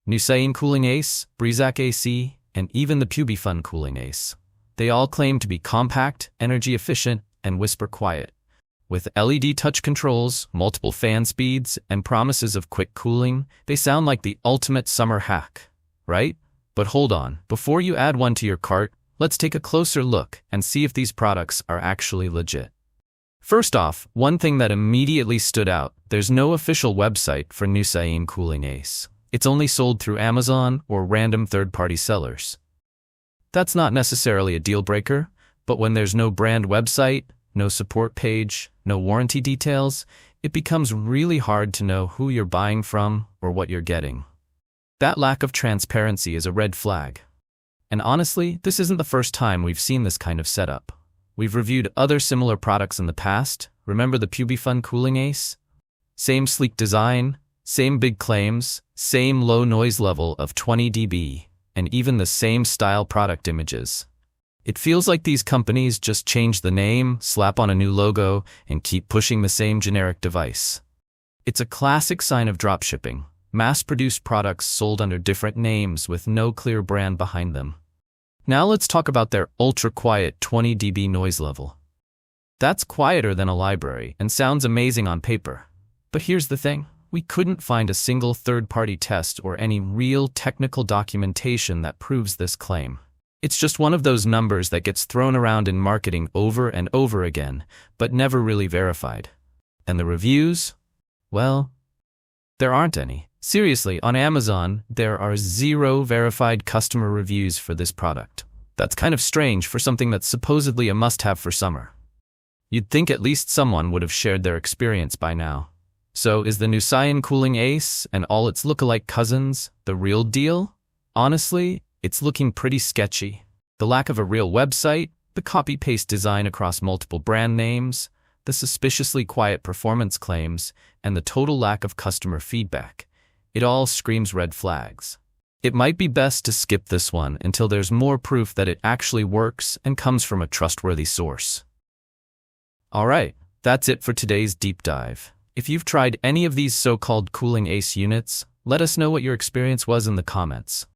Nusayin Cooling Ace, Brizac AC, and even the Pubyfun Cooling Ace. They all claim to be compact, energy efficient, and whisper quiet. With LED touch controls, multiple fan speeds, and promises of quick cooling, they sound like the ultimate summer hack, right? But hold on, before you add one to your cart, let's take a closer look and see if these products are actually legit. First off, one thing that immediately stood out, there's no official website for Nusayin Cooling Ace. It's only sold through Amazon or random third-party sellers. That's not necessarily a deal breaker, but when there's no brand website, no support page, no warranty details, it becomes really hard to know who you're buying from or what you're getting. That lack of transparency is a red flag. And honestly, this isn't the first time we've seen this kind of setup. We've reviewed other similar products in the past. Remember the Pubyfun Cooling Ace? Same sleek design, same big claims, same low noise level of 20 dB, and even the same style product images. It feels like these companies just change the name, slap on a new logo, and keep pushing the same generic device. It's a classic sign of dropshipping, mass-produced products sold under different names with no clear brand behind them. Now let's talk about their ultra-quiet 20 dB noise level. That's quieter than a library and sounds amazing on paper. But here's the thing, we couldn't find a single third-party test or any real technical documentation that proves this claim. It's just one of those numbers that gets thrown around in marketing over and over again, but never really verified. And the reviews? Well, there aren't any. Seriously, on Amazon, there are 0 verified customer reviews for this product. That's kind of strange for something that's supposedly a must-have for summer. You'd think at least someone would have shared their experience by now. So is the Nusayin Cooling Ace and all its lookalike cousins the real deal? Honestly, it's looking pretty sketchy. The lack of a real website, the copy-paste design across multiple brand names, the suspiciously quiet performance claims, and the total lack of customer feedback. It all screams red flags. It might be best to skip this one until there's more proof that it actually works and comes from a trustworthy source. Alright, that's it for today's deep dive. If you've tried any of these so-called Cooling Ace units, let us know what your experience was in the comments.